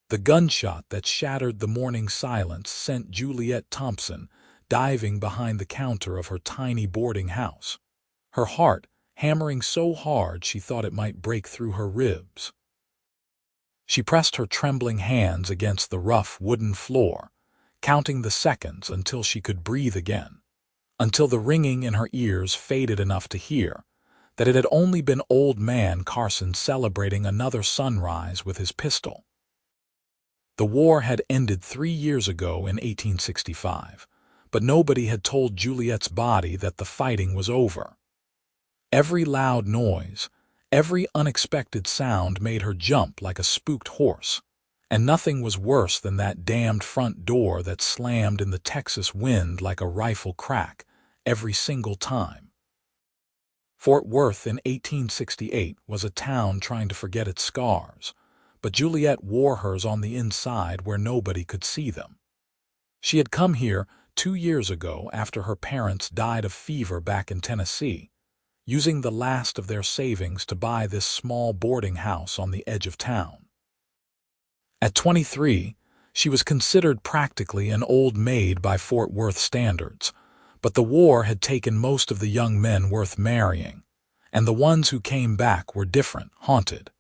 The gunshot that shattered the morning silence sent Juliet Thompson diving behind the counter of her tiny boarding house, her heart hammering so hard she thought it might break through her ribs. She pressed her trembling hands against the rough wooden floor, counting the seconds until she could breathe again, until the ringing in her ears faded enough to hear that it had only been old man Carson celebrating another sunrise with his pistol. The war had ended 3 years ago in 1865, but nobody had told Juliet's body that the fighting was over. Every loud noise, every unexpected sound made her jump like a spooked horse, and nothing was worse than that damned front door that slammed in the Texas wind like a rifle crack every single time. Fort Worth in 1868 was a town trying to forget its scars, but Juliet wore hers on the inside where nobody could see them. She had come here 2 years ago after her parents died of fever back in Tennessee, using the last of their savings to buy this small boarding house on the edge of town. At 23, she was considered practically an old maid by Fort Worth standards, but the war had taken most of the young men worth marrying, and the ones who came back were different, haunted.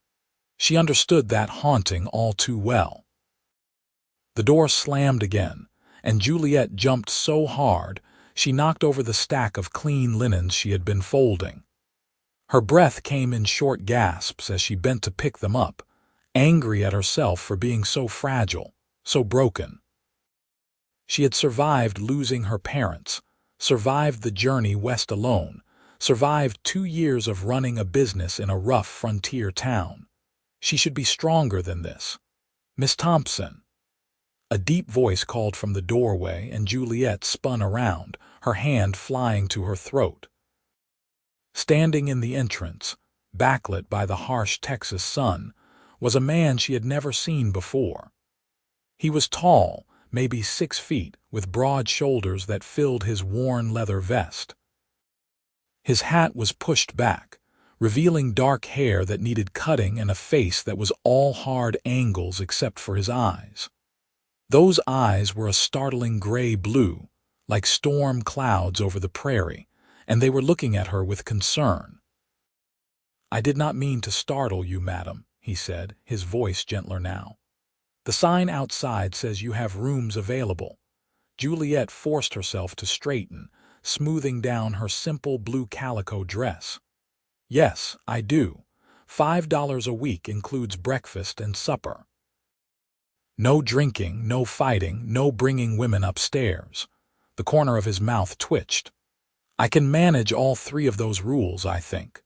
She understood that haunting all too well. The door slammed again, and Juliet jumped so hard she knocked over the stack of clean linens she had been folding. Her breath came in short gasps as she bent to pick them up, angry at herself for being so fragile, so broken. She had survived losing her parents, survived the journey west alone, survived 2 years of running a business in a rough frontier town. She should be stronger than this. "Miss Thompson." A deep voice called from the doorway, and Juliet spun around, her hand flying to her throat. Standing in the entrance, backlit by the harsh Texas sun, was a man she had never seen before. He was tall, maybe 6 feet, with broad shoulders that filled his worn leather vest. His hat was pushed back, revealing dark hair that needed cutting and a face that was all hard angles except for his eyes. Those eyes were a startling gray-blue, like storm clouds over the prairie, and they were looking at her with concern. "I did not mean to startle you, madam," he said, his voice gentler now. "The sign outside says you have rooms available." Juliet forced herself to straighten, smoothing down her simple blue calico dress. "Yes, I do. $5 a week includes breakfast and supper. No drinking, no fighting, no bringing women upstairs." The corner of his mouth twitched. "I can manage all 3 of those rules, I think."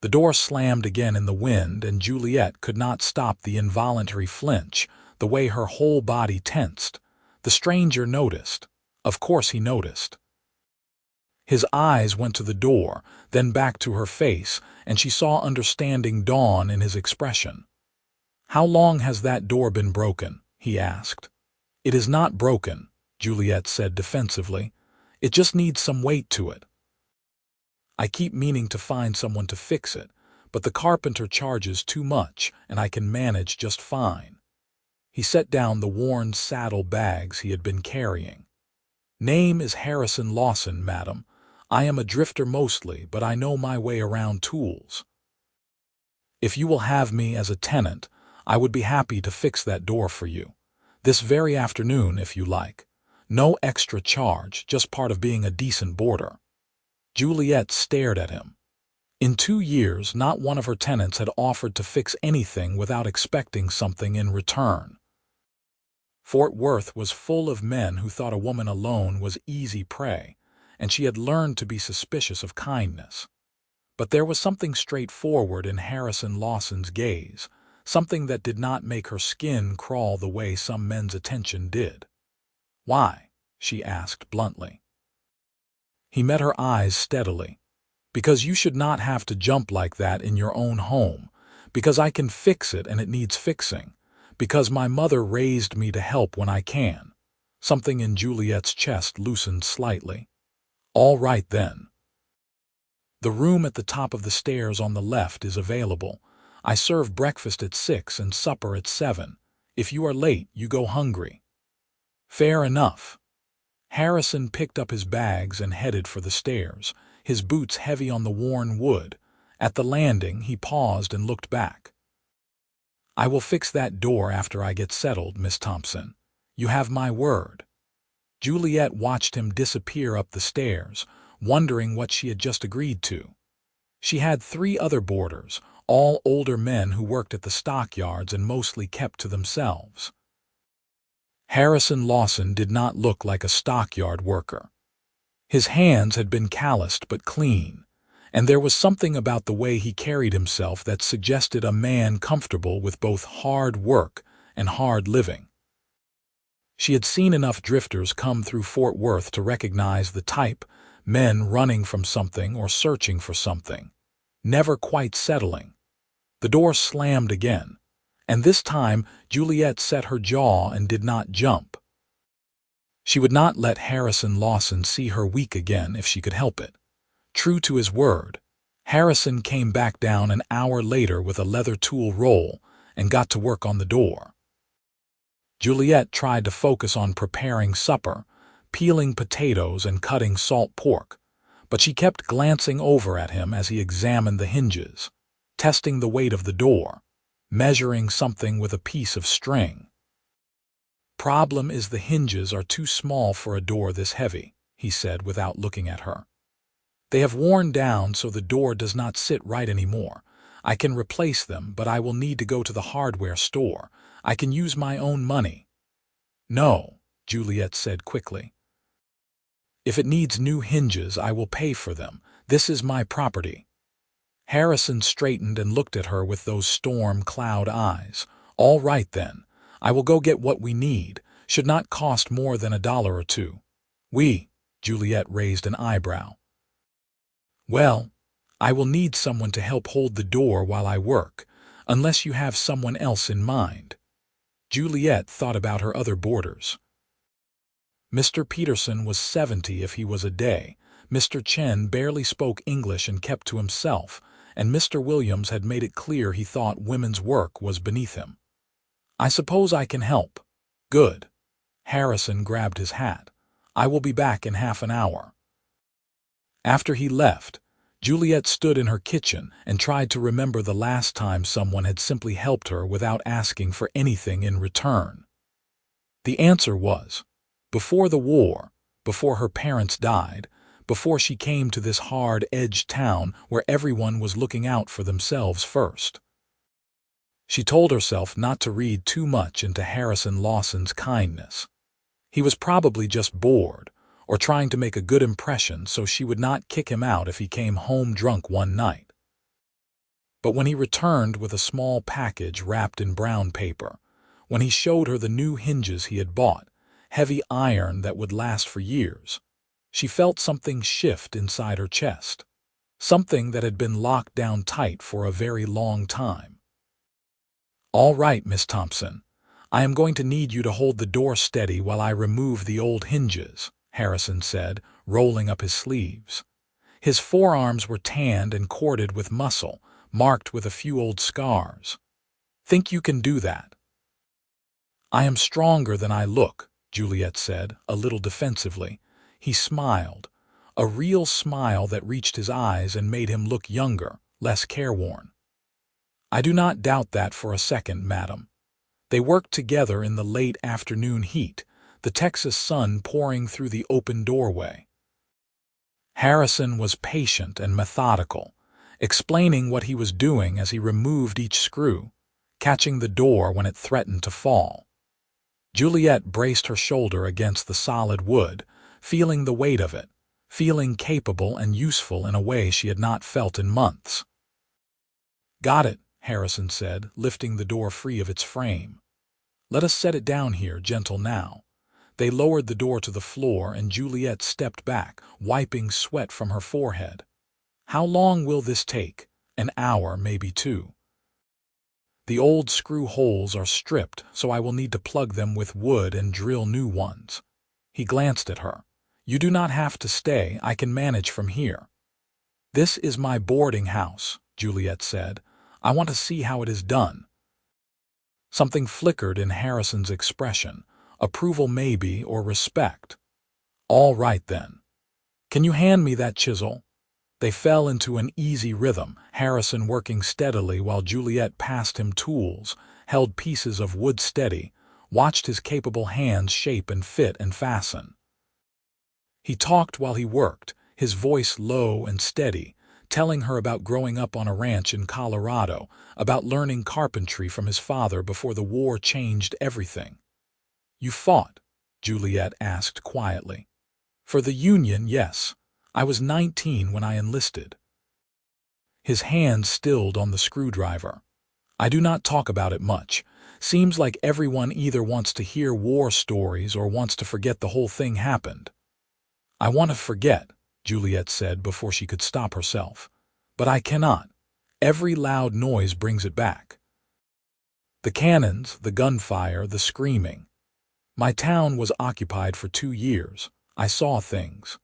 The door slammed again in the wind, and Juliet could not stop the involuntary flinch, the way her whole body tensed. The stranger noticed. Of course he noticed. His eyes went to the door, then back to her face, and she saw understanding dawn in his expression. "How long has that door been broken?" he asked. "It is not broken," Juliet said defensively. "It just needs some weight to it. I keep meaning to find someone to fix it, but the carpenter charges too much, and I can manage just fine." He set down the worn saddle bags he had been carrying. "Name is Harrison Lawson, madam. I am a drifter mostly, but I know my way around tools. If you will have me as a tenant, I would be happy to fix that door for you. This very afternoon, if you like. No extra charge, just part of being a decent boarder." Juliet stared at him. In 2 years, not one of her tenants had offered to fix anything without expecting something in return. Fort Worth was full of men who thought a woman alone was easy prey, and she had learned to be suspicious of kindness. But there was something straightforward in Harrison Lawson's gaze, something that did not make her skin crawl the way some men's attention did. "Why?" she asked bluntly. He met her eyes steadily. "Because you should not have to jump like that in your own home. Because I can fix it and it needs fixing. Because my mother raised me to help when I can." Something in Juliet's chest loosened slightly. "All right then. The room at the top of the stairs on the left is available. I serve breakfast at 6 and supper at 7. If you are late, you go hungry." "Fair enough." Harrison picked up his bags and headed for the stairs, his boots heavy on the worn wood. At the landing, he paused and looked back. "I will fix that door after I get settled, Miss Thompson. You have my word." Juliet watched him disappear up the stairs, wondering what she had just agreed to. She had 3 other boarders, all older men who worked at the stockyards and mostly kept to themselves. Harrison Lawson did not look like a stockyard worker. His hands had been calloused but clean, and there was something about the way he carried himself that suggested a man comfortable with both hard work and hard living. She had seen enough drifters come through Fort Worth to recognize the type, men running from something or searching for something, never quite settling. The door slammed again, and this time Juliet set her jaw and did not jump. She would not let Harrison Lawson see her weak again if she could help it. True to his word, Harrison came back down an hour later with a leather tool roll and got to work on the door. Juliet tried to focus on preparing supper, peeling potatoes and cutting salt pork, but she kept glancing over at him as he examined the hinges, testing the weight of the door, measuring something with a piece of string. "Problem is the hinges are too small for a door this heavy," he said without looking at her. "They have worn down so the door does not sit right anymore. I can replace them, but I will need to go to the hardware store. I can use my own money." "No," Juliet said quickly. "If it needs new hinges, I will pay for them. This is my property." Harrison straightened and looked at her with those storm cloud eyes. "All right then. I will go get what we need. Should not cost more than $1 or $2. Juliet raised an eyebrow. "Well, I will need someone to help hold the door while I work, unless you have someone else in mind." Juliet thought about her other boarders. Mr. Peterson was 70 if he was a day, Mr. Chen barely spoke English and kept to himself, and Mr. Williams had made it clear he thought women's work was beneath him. "I suppose I can help." "Good." Harrison grabbed his hat. "I will be back in half an hour." After he left, Juliet stood in her kitchen and tried to remember the last time someone had simply helped her without asking for anything in return. The answer was, before the war, before her parents died, before she came to this hard-edged town where everyone was looking out for themselves first. She told herself not to read too much into Harrison Lawson's kindness. He was probably just bored, or trying to make a good impression so she would not kick him out if he came home drunk one night. But when he returned with a small package wrapped in brown paper, when he showed her the new hinges he had bought, heavy iron that would last for years, she felt something shift inside her chest, something that had been locked down tight for a very long time. "All right, Miss Thompson. I am going to need you to hold the door steady while I remove the old hinges," Harrison said, rolling up his sleeves. His forearms were tanned and corded with muscle, marked with a few old scars. "Think you can do that?" "I am stronger than I look," Juliet said, a little defensively. He smiled, a real smile that reached his eyes and made him look younger, less careworn. "I do not doubt that for a second, madam." They worked together in the late afternoon heat, the Texas sun pouring through the open doorway. Harrison was patient and methodical, explaining what he was doing as he removed each screw, catching the door when it threatened to fall. Juliet braced her shoulder against the solid wood, feeling the weight of it, feeling capable and useful in a way she had not felt in months. "Got it," Harrison said, lifting the door free of its frame. "Let us set it down here, gentle now." They lowered the door to the floor and Juliet stepped back, wiping sweat from her forehead. "How long will this take? An hour, maybe 2. The old screw holes are stripped, so I will need to plug them with wood and drill new ones." He glanced at her. "You do not have to stay. I can manage from here." "This is my boarding house," Juliet said. "I want to see how it is done." Something flickered in Harrison's expression. Approval maybe, or respect. All right then. Can you hand me that chisel? They fell into an easy rhythm, Harrison working steadily while Juliet passed him tools, held pieces of wood steady, watched his capable hands shape and fit and fasten. He talked while he worked, his voice low and steady, telling her about growing up on a ranch in Colorado, about learning carpentry from his father before the war changed everything. "You fought?" Juliet asked quietly. "For the Union, yes. I was 19 when I enlisted." His hand stilled on the screwdriver. "I do not talk about it much. Seems like everyone either wants to hear war stories or wants to forget the whole thing happened." "I want to forget," Juliet said before she could stop herself. "But I cannot. Every loud noise brings it back. The cannons, the gunfire, the screaming. My town was occupied for 2 years. I saw things."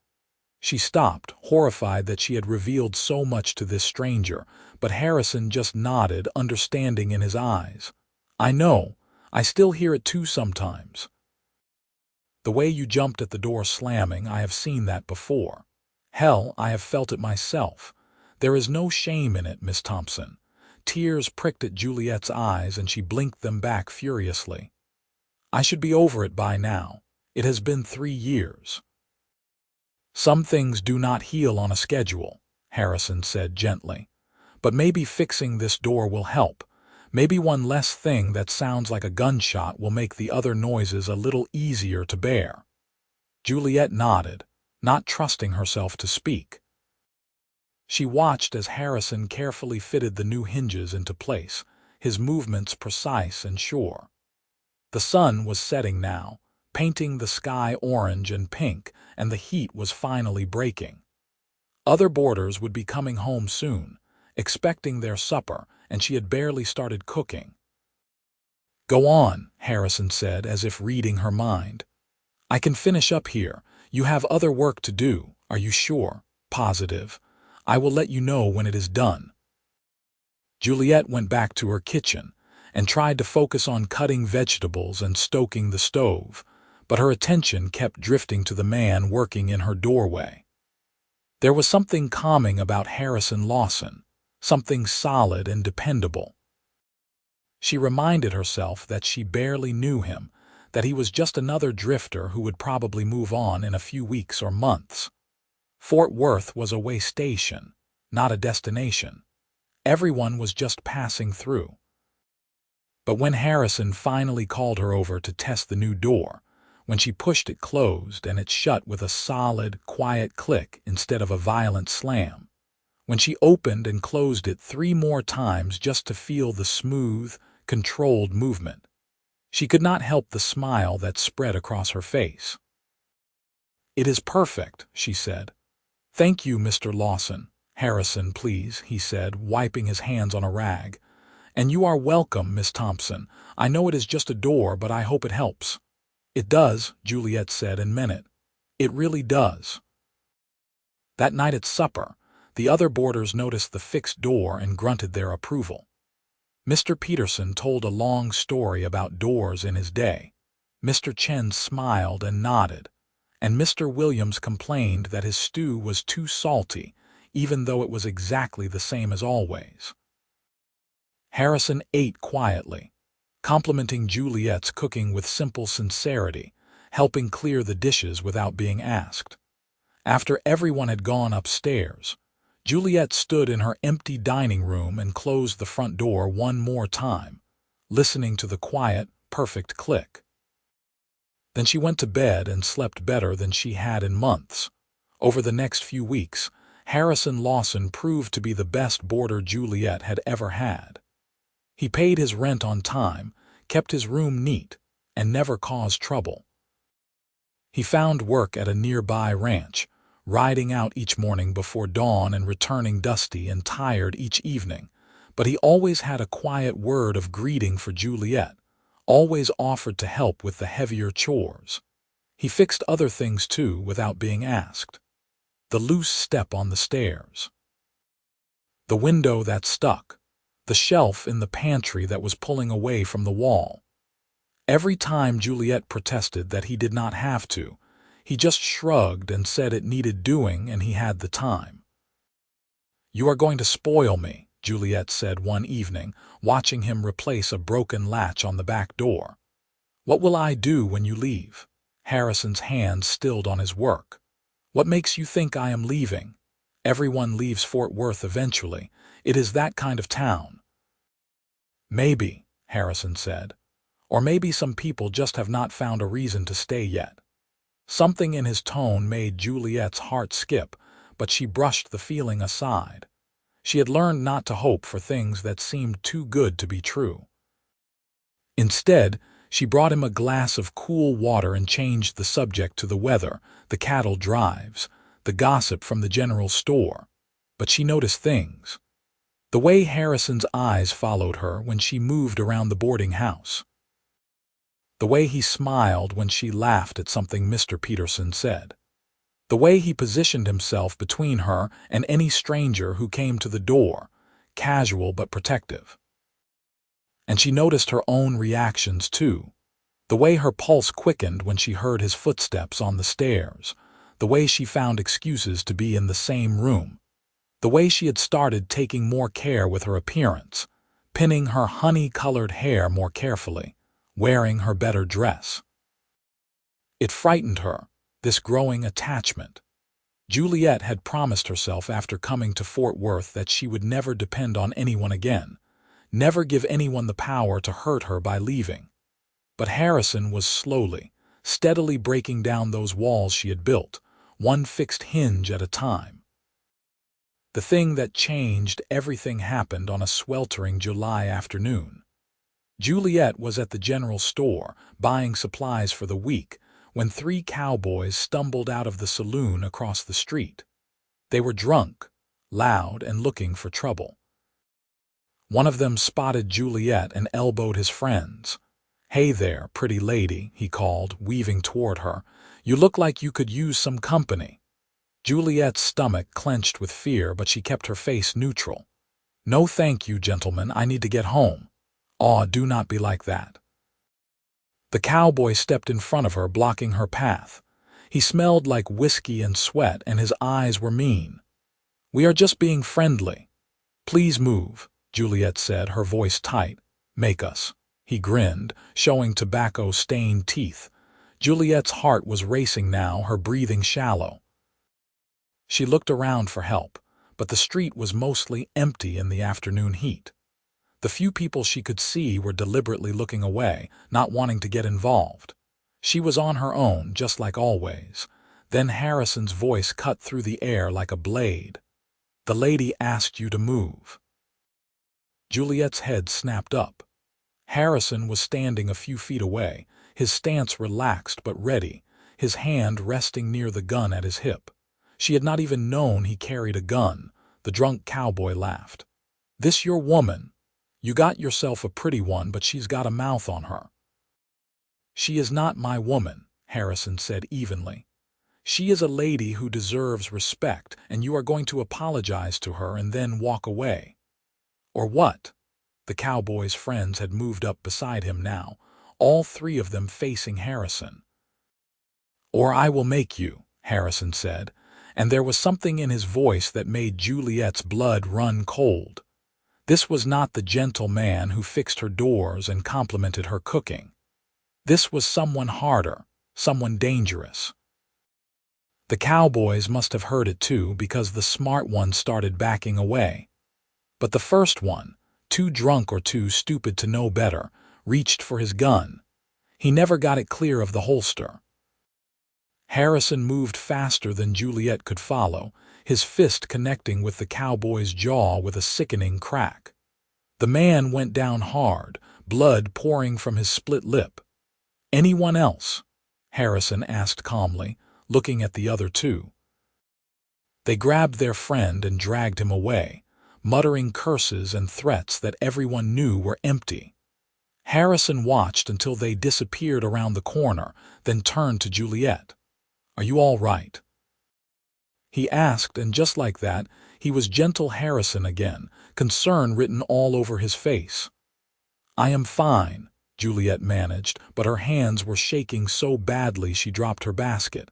She stopped, horrified that she had revealed so much to this stranger, but Harrison just nodded, understanding in his eyes. "I know. I still hear it too sometimes. The way you jumped at the door slamming, I have seen that before. Hell, I have felt it myself. There is no shame in it, Miss Thompson." Tears pricked at Juliet's eyes and she blinked them back furiously. "I should be over it by now. It has been 3 years. Some things do not heal on a schedule," Harrison said gently. "But maybe fixing this door will help. Maybe one less thing that sounds like a gunshot will make the other noises a little easier to bear." Juliet nodded, not trusting herself to speak. She watched as Harrison carefully fitted the new hinges into place, his movements precise and sure. The sun was setting now, painting the sky orange and pink, and the heat was finally breaking. Other boarders would be coming home soon, expecting their supper, and she had barely started cooking. "Go on," Harrison said, as if reading her mind. "I can finish up here. You have other work to do. Are you sure? Positive? I will let you know when it is done." Juliet went back to her kitchen and tried to focus on cutting vegetables and stoking the stove, but her attention kept drifting to the man working in her doorway. There was something calming about Harrison Lawson, something solid and dependable. She reminded herself that she barely knew him, that he was just another drifter who would probably move on in a few weeks or months. Fort Worth was a way station, not a destination. Everyone was just passing through. But when Harrison finally called her over to test the new door, when she pushed it closed and it shut with a solid, quiet click instead of a violent slam, when she opened and closed it 3 more times just to feel the smooth, controlled movement, she could not help the smile that spread across her face. "It is perfect," she said. "Thank you, Mr. Lawson." "Harrison, please," he said, wiping his hands on a rag. "And you are welcome, Miss Thompson. I know it is just a door, but I hope it helps." "It does," Juliet said and meant it. "It really does." That night at supper, the other boarders noticed the fixed door and grunted their approval. Mr. Peterson told a long story about doors in his day. Mr. Chen smiled and nodded, and Mr. Williams complained that his stew was too salty, even though it was exactly the same as always. Harrison ate quietly, complimenting Juliet's cooking with simple sincerity, helping clear the dishes without being asked. After everyone had gone upstairs, Juliet stood in her empty dining room and closed the front door one more time, listening to the quiet, perfect click. Then she went to bed and slept better than she had in months. Over the next few weeks, Harrison Lawson proved to be the best boarder Juliet had ever had. He paid his rent on time, kept his room neat, and never caused trouble. He found work at a nearby ranch, riding out each morning before dawn and returning dusty and tired each evening, but he always had a quiet word of greeting for Juliet, always offered to help with the heavier chores. He fixed other things too without being asked. The loose step on the stairs, the window that stuck, the shelf in the pantry that was pulling away from the wall. Every time Juliet protested that he did not have to, he just shrugged and said it needed doing and he had the time. "You are going to spoil me," Juliet said one evening, watching him replace a broken latch on the back door. "What will I do when you leave?" Harrison's hand stilled on his work. "What makes you think I am leaving? Everyone leaves Fort Worth eventually. It is that kind of town." "Maybe," Harrison said. "Or maybe some people just have not found a reason to stay yet." Something in his tone made Juliet's heart skip, but she brushed the feeling aside. She had learned not to hope for things that seemed too good to be true. Instead, she brought him a glass of cool water and changed the subject to the weather, the cattle drives, the gossip from the general store. But she noticed things. The way Harrison's eyes followed her when she moved around the boarding house. The way he smiled when she laughed at something Mr. Peterson said. The way he positioned himself between her and any stranger who came to the door, casual but protective. And she noticed her own reactions too. The way her pulse quickened when she heard his footsteps on the stairs, the way she found excuses to be in the same room, the way she had started taking more care with her appearance, pinning her honey-colored hair more carefully, wearing her better dress. It frightened her, this growing attachment. Juliet had promised herself after coming to Fort Worth that she would never depend on anyone again, never give anyone the power to hurt her by leaving. But Harrison was slowly, steadily breaking down those walls she had built, one fixed hinge at a time. The thing that changed everything happened on a sweltering July afternoon. Juliet was at the general store, buying supplies for the week, when 3 cowboys stumbled out of the saloon across the street. They were drunk, loud, and looking for trouble. One of them spotted Juliet and elbowed his friends. "Hey there, pretty lady," he called, weaving toward her. "You look like you could use some company." Juliet's stomach clenched with fear, but she kept her face neutral. "No thank you, gentlemen, I need to get home." "Aw, do not be like that." The cowboy stepped in front of her, blocking her path. He smelled like whiskey and sweat, and his eyes were mean. "We are just being friendly." "Please move," Juliet said, her voice tight. "Make us." He grinned, showing tobacco-stained teeth. Juliet's heart was racing now, her breathing shallow. She looked around for help, but the street was mostly empty in the afternoon heat. The few people she could see were deliberately looking away, not wanting to get involved. She was on her own, just like always. Then Harrison's voice cut through the air like a blade. "The lady asked you to move." Juliet's head snapped up. Harrison was standing a few feet away, his stance relaxed but ready, his hand resting near the gun at his hip. She had not even known he carried a gun. The drunk cowboy laughed. "This your woman? You got yourself a pretty one, but she's got a mouth on her." "She is not my woman," Harrison said evenly. "She is a lady who deserves respect, and you are going to apologize to her and then walk away." "Or what?" The cowboy's friends had moved up beside him now, all 3 of them facing Harrison. "Or I will make you," Harrison said, and there was something in his voice that made Juliet's blood run cold. This was not the gentle man who fixed her doors and complimented her cooking. This was someone harder, someone dangerous. The cowboys must have heard it too, because the smart one started backing away. But the first one, too drunk or too stupid to know better, reached for his gun. He never got it clear of the holster. Harrison moved faster than Juliet could follow, his fist connecting with the cowboy's jaw with a sickening crack. The man went down hard, blood pouring from his split lip. "Anyone else?" Harrison asked calmly, looking at the other 2. They grabbed their friend and dragged him away, muttering curses and threats that everyone knew were empty. Harrison watched until they disappeared around the corner, then turned to Juliet. "Are you all right?" he asked, and just like that, He was gentle Harrison again, concern written all over his face. "I am fine," Juliet managed, but her hands were shaking so badly she dropped her basket.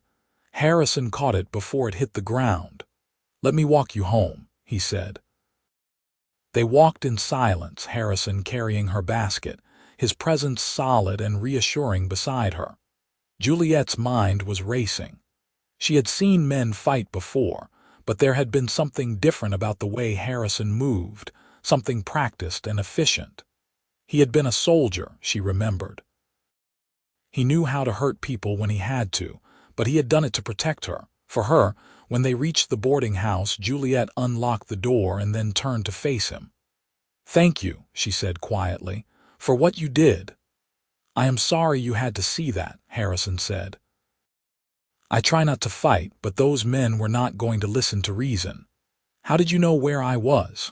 Harrison caught it before it hit the ground. "Let me walk you home," he said. They walked in silence, Harrison carrying her basket, his presence solid and reassuring beside her. Juliet's mind was racing. She had seen men fight before, but there had been something different about the way Harrison moved, something practiced and efficient. He had been a soldier, she remembered. He knew how to hurt people when he had to, but he had done it to protect her. For her, when they reached the boarding house, Juliet unlocked the door and then turned to face him. "Thank you," she said quietly, "for what you did." "I am sorry you had to see that," Harrison said. "I try not to fight, but those men were not going to listen to reason. How did you know where I was?"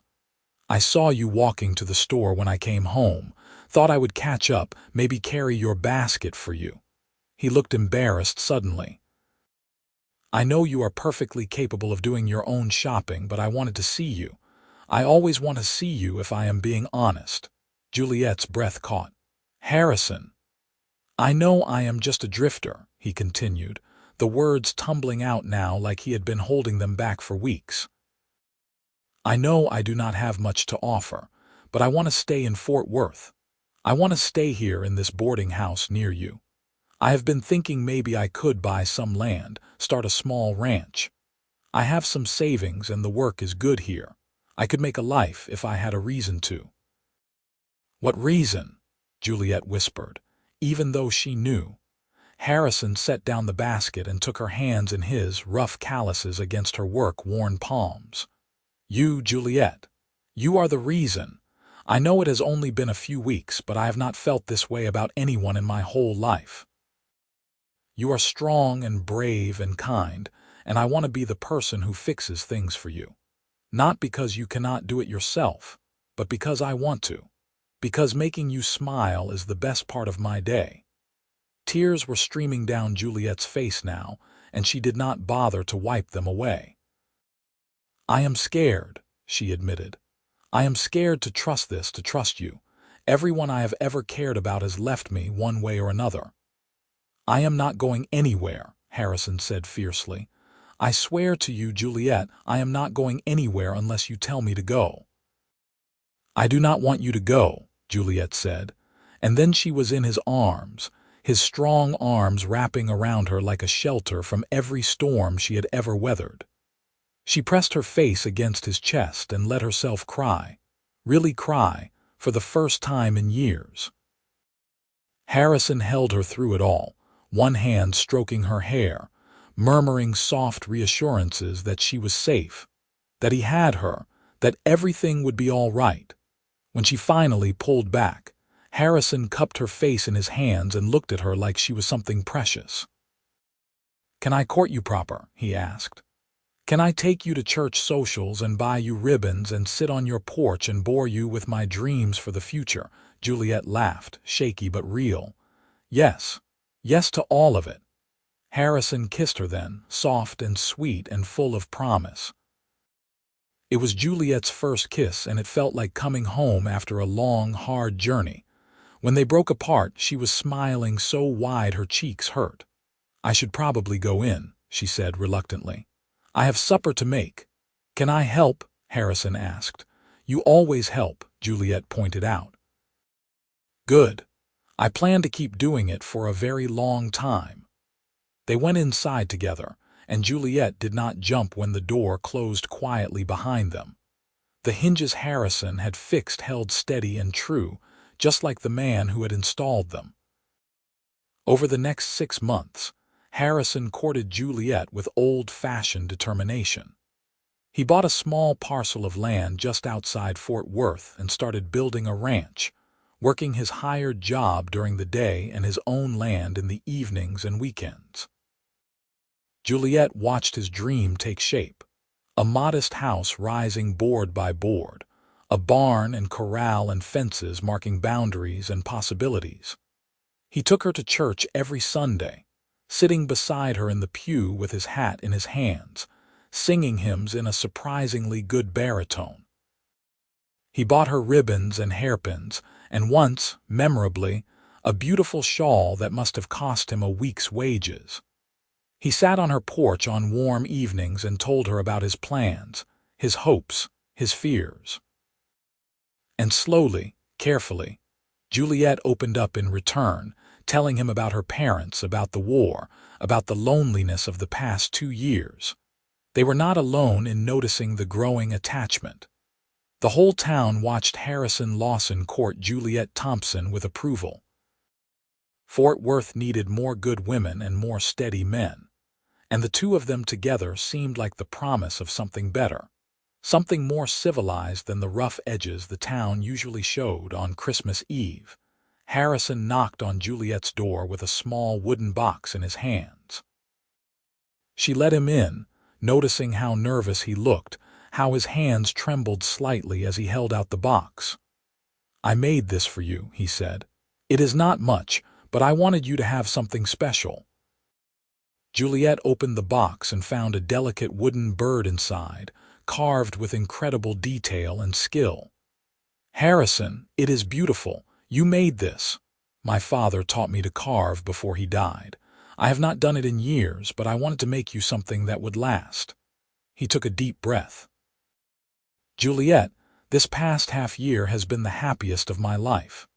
"I saw you walking to the store when I came home. Thought I would catch up, maybe carry your basket for you." He looked embarrassed suddenly. "I know you are perfectly capable of doing your own shopping, but I wanted to see you. I always want to see you if I am being honest." Juliet's breath caught. "Harrison." "I know I am just a drifter," he continued, the words tumbling out now like he had been holding them back for weeks. "I know I do not have much to offer, but I want to stay in Fort Worth. I want to stay here in this boarding house near you. I have been thinking maybe I could buy some land, start a small ranch. I have some savings and the work is good here. I could make a life if I had a reason to." "What reason?" Juliet whispered, even though she knew. Harrison set down the basket and took her hands in his, rough calluses against her work-worn palms. "You, Juliet. You are the reason. I know it has only been a few weeks, but I have not felt this way about anyone in my whole life. You are strong and brave and kind, and I want to be the person who fixes things for you. Not because you cannot do it yourself, but because I want to. Because making you smile is the best part of my day." Tears were streaming down Juliet's face now, and she did not bother to wipe them away. "I am scared," she admitted. "I am scared to trust this, to trust you. Everyone I have ever cared about has left me one way or another." "I am not going anywhere," Harrison said fiercely. "I swear to you, Juliet, I am not going anywhere unless you tell me to go." "I do not want you to go," Juliet said, and then she was in his arms, his strong arms wrapping around her like a shelter from every storm she had ever weathered. She pressed her face against his chest and let herself cry, really cry, for the first time in years. Harrison held her through it all, one hand stroking her hair, murmuring soft reassurances that she was safe, that he had her, that everything would be all right. When she finally pulled back, Harrison cupped her face in his hands and looked at her like she was something precious. "Can I court you proper?" he asked. "Can I take you to church socials and buy you ribbons and sit on your porch and bore you with my dreams for the future?" Juliet laughed, shaky but real. "Yes. Yes to all of it." Harrison kissed her then, soft and sweet and full of promise. It was Juliet's first kiss, and it felt like coming home after a long, hard journey. When they broke apart, she was smiling so wide her cheeks hurt. "I should probably go in," she said reluctantly. "I have supper to make." "Can I help?" Harrison asked. "You always help," Juliet pointed out. "Good. I plan to keep doing it for a very long time." They went inside together, and Juliet did not jump when the door closed quietly behind them. The hinges Harrison had fixed held steady and true, just like the man who had installed them. Over the next 6 months, Harrison courted Juliet with old-fashioned determination. He bought a small parcel of land just outside Fort Worth and started building a ranch, working his hired job during the day and his own land in the evenings and weekends. Juliet watched his dream take shape. A modest house rising board by board, a barn and corral and fences marking boundaries and possibilities. He took her to church every Sunday, sitting beside her in the pew with his hat in his hands, singing hymns in a surprisingly good baritone. He bought her ribbons and hairpins, and once, memorably, a beautiful shawl that must have cost him a week's wages. He sat on her porch on warm evenings and told her about his plans, his hopes, his fears. And slowly, carefully, Juliet opened up in return, telling him about her parents, about the war, about the loneliness of the past 2 years. They were not alone in noticing the growing attachment. The whole town watched Harrison Lawson court Juliet Thompson with approval. Fort Worth needed more good women and more steady men, and the two of them together seemed like the promise of something better, something more civilized than the rough edges the town usually showed on Christmas Eve. Harrison knocked on Juliet's door with a small wooden box in his hands. She let him in, noticing how nervous he looked, how his hands trembled slightly as he held out the box. "I made this for you," he said. "It is not much, but I wanted you to have something special." Juliet opened the box and found a delicate wooden bird inside, carved with incredible detail and skill. "Harrison, it is beautiful. You made this. My father taught me to carve before he died. I have not done it in years, but I wanted to make you something that would last." He took a deep breath. "Juliet, this past half-year has been the happiest of my life.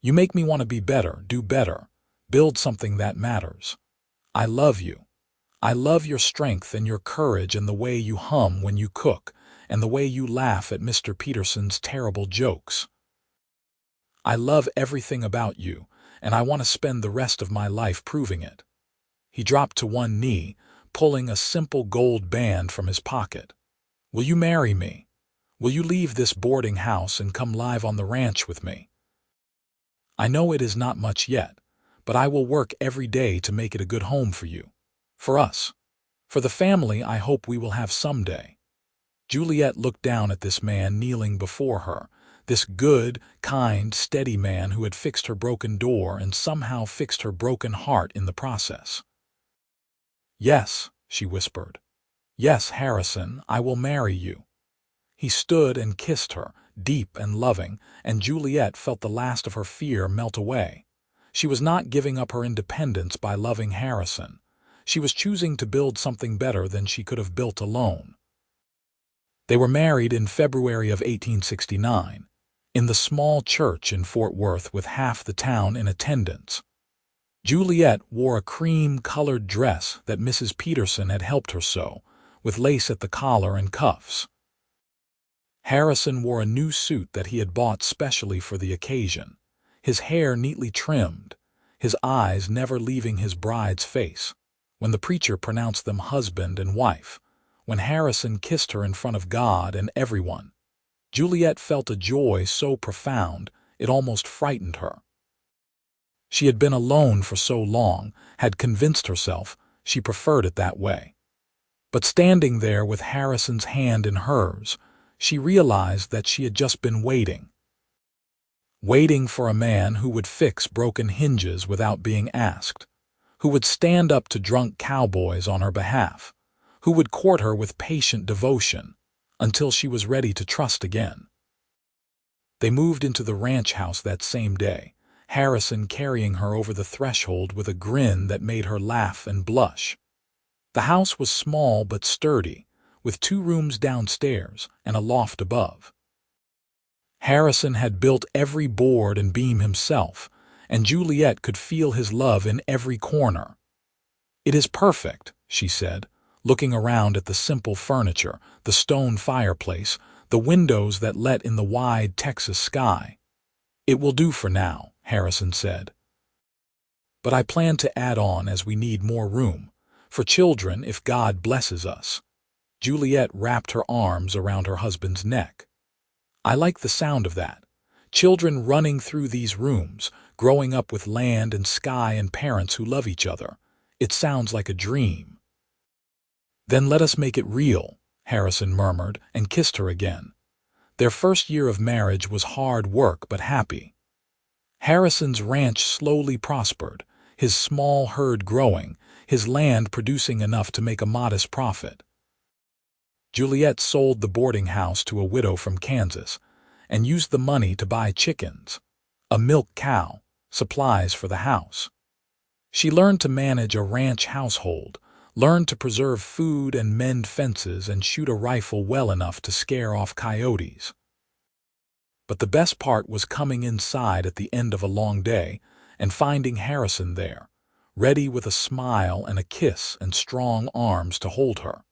You make me want to be better, do better, build something that matters. I love you. I love your strength and your courage and the way you hum when you cook and the way you laugh at Mr. Peterson's terrible jokes. I love everything about you, and I want to spend the rest of my life proving it." He dropped to one knee, pulling a simple gold band from his pocket. "Will you marry me? Will you leave this boarding house and come live on the ranch with me? I know it is not much yet, but I will work every day to make it a good home for you. For us. For the family I hope we will have someday." Juliet looked down at this man kneeling before her, this good, kind, steady man who had fixed her broken door and somehow fixed her broken heart in the process. "Yes," she whispered. "Yes, Harrison, I will marry you." He stood and kissed her, deep and loving, and Juliet felt the last of her fear melt away. She was not giving up her independence by loving Harrison. She was choosing to build something better than she could have built alone. They were married in February of 1869, in the small church in Fort Worth with half the town in attendance. Juliet wore a cream-colored dress that Mrs. Peterson had helped her sew, with lace at the collar and cuffs. Harrison wore a new suit that he had bought specially for the occasion, his hair neatly trimmed, his eyes never leaving his bride's face. When the preacher pronounced them husband and wife, when Harrison kissed her in front of God and everyone, Juliet felt a joy so profound it almost frightened her. She had been alone for so long, had convinced herself she preferred it that way. But standing there with Harrison's hand in hers, she realized that she had just been waiting. Waiting for a man who would fix broken hinges without being asked, who would stand up to drunk cowboys on her behalf, who would court her with patient devotion until she was ready to trust again. They moved into the ranch house that same day, Harrison carrying her over the threshold with a grin that made her laugh and blush. The house was small but sturdy, with 2 rooms downstairs and a loft above. Harrison had built every board and beam himself, and Juliet could feel his love in every corner. "It is perfect," she said, looking around at the simple furniture, the stone fireplace, the windows that let in the wide Texas sky. "It will do for now," Harrison said. "But I plan to add on as we need more room, for children if God blesses us." Juliet wrapped her arms around her husband's neck. "I like the sound of that. Children running through these rooms, growing up with land and sky and parents who love each other. It sounds like a dream." "Then let us make it real," Harrison murmured and kissed her again. Their first year of marriage was hard work but happy. Harrison's ranch slowly prospered, his small herd growing, his land producing enough to make a modest profit. Juliet sold the boarding house to a widow from Kansas and used the money to buy chickens, a milk cow, supplies for the house. She learned to manage a ranch household, learned to preserve food and mend fences and shoot a rifle well enough to scare off coyotes. But the best part was coming inside at the end of a long day and finding Harrison there, ready with a smile and a kiss and strong arms to hold her.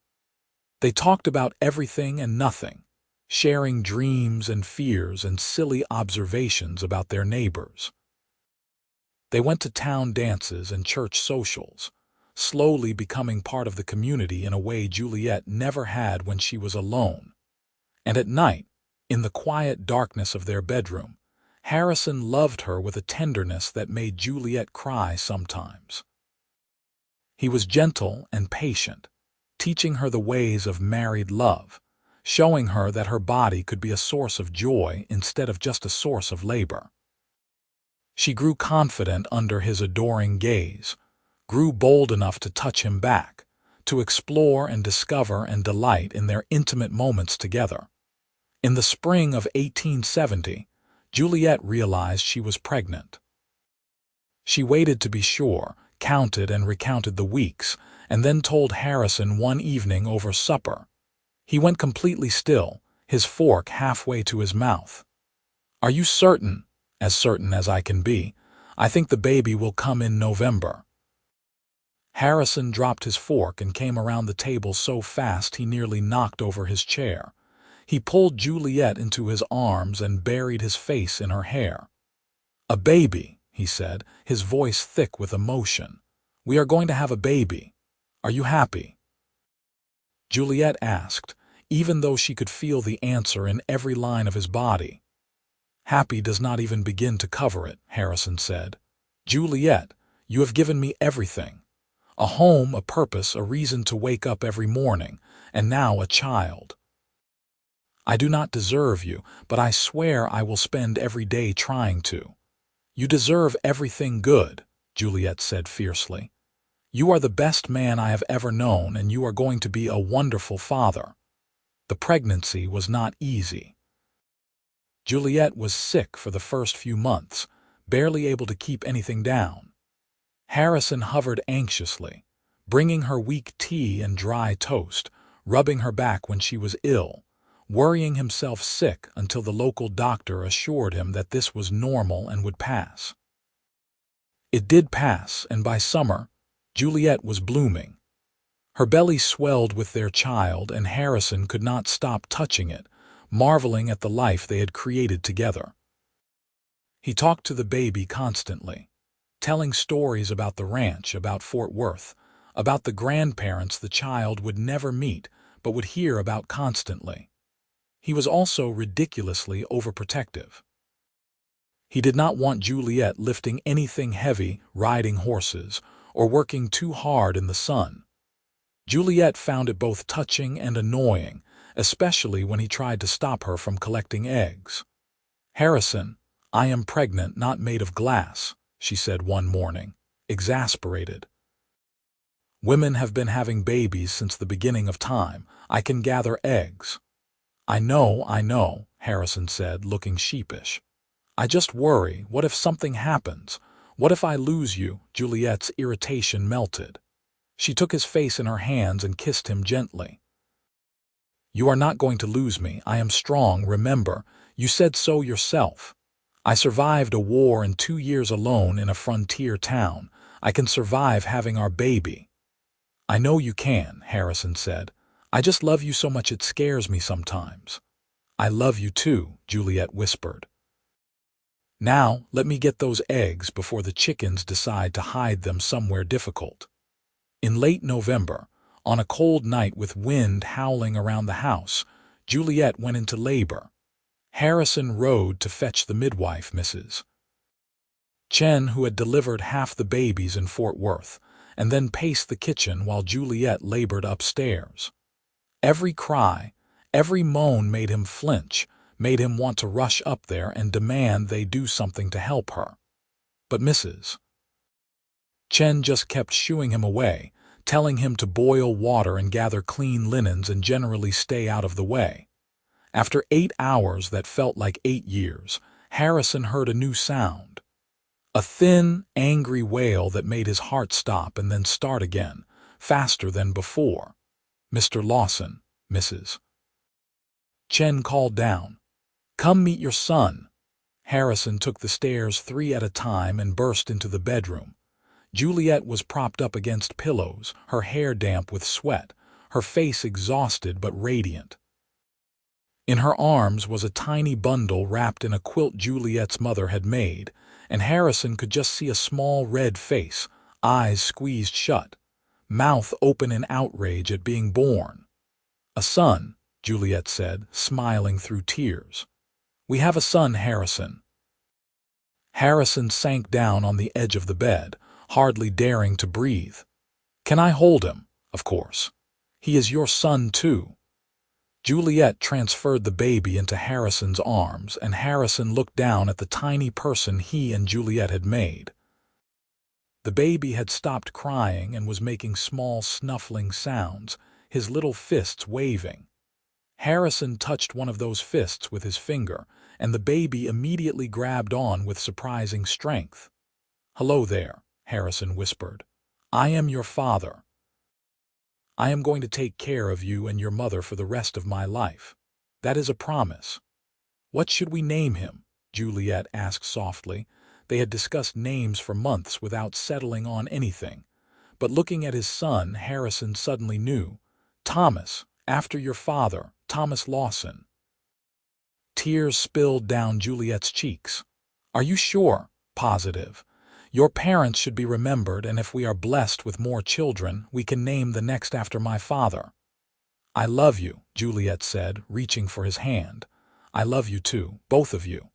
They talked about everything and nothing, sharing dreams and fears and silly observations about their neighbors. They went to town dances and church socials, slowly becoming part of the community in a way Juliet never had when she was alone. And at night, in the quiet darkness of their bedroom, Harrison loved her with a tenderness that made Juliet cry sometimes. He was gentle and patient, teaching her the ways of married love, showing her that her body could be a source of joy instead of just a source of labor. She grew confident under his adoring gaze, grew bold enough to touch him back, to explore and discover and delight in their intimate moments together. In the spring of 1870, Juliet realized she was pregnant. She waited to be sure, counted and recounted the weeks, and then told Harrison one evening over supper. He went completely still, his fork halfway to his mouth. "Are you certain?" "As certain as I can be. I think the baby will come in November." Harrison dropped his fork and came around the table so fast he nearly knocked over his chair. He pulled Juliet into his arms and buried his face in her hair. "A baby," he said, his voice thick with emotion. "We are going to have a baby. Are you happy?" Juliet asked, even though she could feel the answer in every line of his body. "Happy does not even begin to cover it," Harrison said. "Juliet, you have given me everything. A home, a purpose, a reason to wake up every morning, and now a child. I do not deserve you, but I swear I will spend every day trying to." "You deserve everything good," Juliet said fiercely. "You are the best man I have ever known, and you are going to be a wonderful father." The pregnancy was not easy. Juliet was sick for the first few months, barely able to keep anything down. Harrison hovered anxiously, bringing her weak tea and dry toast, rubbing her back when she was ill, worrying himself sick until the local doctor assured him that this was normal and would pass. It did pass, and by summer, Juliet was blooming. Her belly swelled with their child, and Harrison could not stop touching it, marveling at the life they had created together. He talked to the baby constantly, telling stories about the ranch, about Fort Worth, about the grandparents the child would never meet but would hear about constantly. He was also ridiculously overprotective. He did not want Juliet lifting anything heavy, riding horses, or working too hard in the sun. Juliet found it both touching and annoying, especially when he tried to stop her from collecting eggs. "Harrison, I am pregnant, not made of glass," she said one morning, exasperated. "Women have been having babies since the beginning of time. I can gather eggs." I know, Harrison said, looking sheepish. "I just worry, what if something happens? What if I lose you?" Juliet's irritation melted. She took his face in her hands and kissed him gently. "You are not going to lose me. I am strong, remember. You said so yourself. I survived a war and 2 years alone in a frontier town. I can survive having our baby." "I know you can," Harrison said. "I just love you so much it scares me sometimes." "I love you too," Juliet whispered. "Now, let me get those eggs before the chickens decide to hide them somewhere difficult." In late November, on a cold night with wind howling around the house, Juliet went into labor. Harrison rode to fetch the midwife, Mrs. Chen, who had delivered half the babies in Fort Worth, and then paced the kitchen while Juliet labored upstairs. Every cry, every moan made him flinch, made him want to rush up there and demand they do something to help her. But Mrs. Chen just kept shooing him away, telling him to boil water and gather clean linens and generally stay out of the way. After 8 hours that felt like 8 years, Harrison heard a new sound. A thin, angry wail that made his heart stop and then start again, faster than before. "Mr. Lawson, Mrs. Chen called down. Come meet your son." Harrison took the stairs 3 at a time and burst into the bedroom. Juliet was propped up against pillows, her hair damp with sweat, her face exhausted but radiant. In her arms was a tiny bundle wrapped in a quilt Juliet's mother had made, and Harrison could just see a small red face, eyes squeezed shut, mouth open in outrage at being born. "A son," Juliet said, smiling through tears. "We have a son, Harrison." Harrison sank down on the edge of the bed, hardly daring to breathe. "Can I hold him?" "Of course. He is your son, too." Juliet transferred the baby into Harrison's arms, and Harrison looked down at the tiny person he and Juliet had made. The baby had stopped crying and was making small snuffling sounds, his little fists waving. Harrison touched one of those fists with his finger, and the baby immediately grabbed on with surprising strength. "Hello there," Harrison whispered. "I am your father. I am going to take care of you and your mother for the rest of my life. That is a promise." "What should we name him?" Juliet asked softly. They had discussed names for months without settling on anything. But looking at his son, Harrison suddenly knew. "Thomas, after your father, Thomas Lawson." Tears spilled down Juliet's cheeks. "Are you sure?" "Positive. Your parents should be remembered, and if we are blessed with more children, we can name the next after my father." "I love you," Juliet said, reaching for his hand. "I love you too, both of you."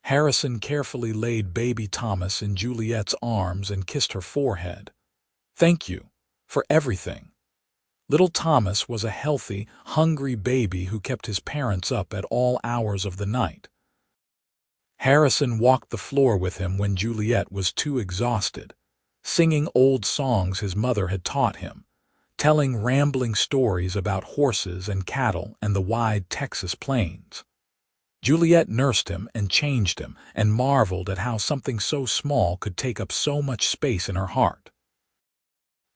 Harrison carefully laid baby Thomas in Juliet's arms and kissed her forehead. "Thank you for everything." Little Thomas was a healthy, hungry baby who kept his parents up at all hours of the night. Harrison walked the floor with him when Juliet was too exhausted, singing old songs his mother had taught him, telling rambling stories about horses and cattle and the wide Texas plains. Juliet nursed him and changed him and marveled at how something so small could take up so much space in her heart.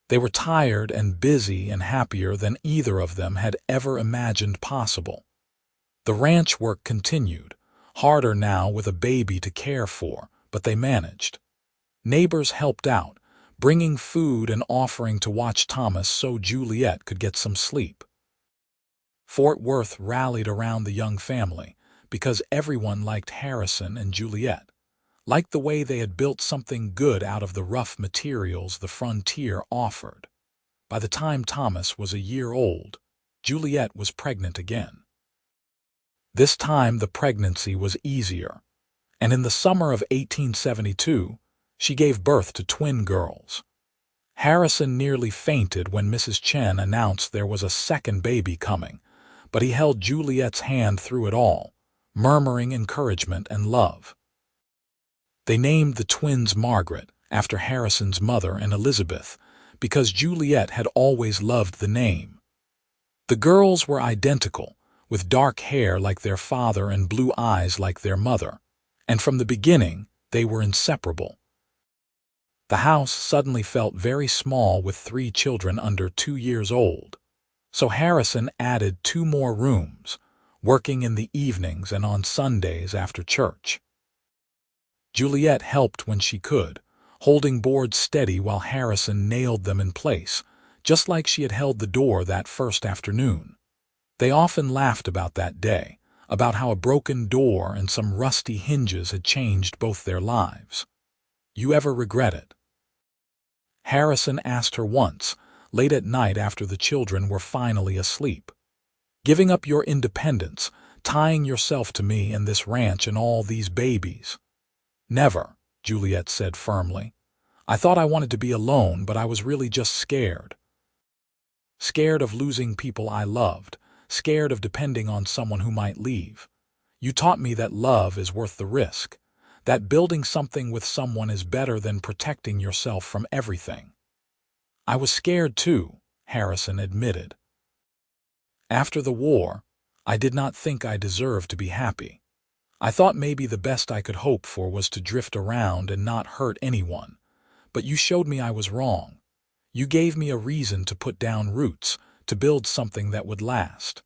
They were tired and busy and happier than either of them had ever imagined possible. The ranch work continued, harder now with a baby to care for, but they managed. Neighbors helped out, bringing food and offering to watch Thomas so Juliet could get some sleep. Fort Worth rallied around the young family because everyone liked Harrison and Juliet, liked the way they had built something good out of the rough materials the frontier offered. By the time Thomas was a year old, Juliet was pregnant again. This time the pregnancy was easier, and in the summer of 1872, she gave birth to twin girls. Harrison nearly fainted when Mrs. Chen announced there was a second baby coming, but he held Juliet's hand through it all, murmuring encouragement and love. They named the twins Margaret, after Harrison's mother, and Elizabeth, because Juliet had always loved the name. The girls were identical, with dark hair like their father and blue eyes like their mother, and from the beginning they were inseparable. The house suddenly felt very small with 3 children under 2 years old, so Harrison added 2 more rooms, working in the evenings and on Sundays after church. Juliet helped when she could, holding boards steady while Harrison nailed them in place, just like she had held the door that first afternoon. They often laughed about that day, about how a broken door and some rusty hinges had changed both their lives. "You ever regret it?" Harrison asked her once, late at night after the children were finally asleep. "Giving up your independence, tying yourself to me and this ranch and all these babies?" "Never," Juliet said firmly. "I thought I wanted to be alone, but I was really just scared. Scared of losing people I loved, scared of depending on someone who might leave. You taught me that love is worth the risk, that building something with someone is better than protecting yourself from everything." I was scared too, Harrison admitted. After the war, I did not think I deserved to be happy. I thought maybe the best I could hope for was to drift around and not hurt anyone. But you showed me I was wrong. You gave me a reason to put down roots, to build something that would last.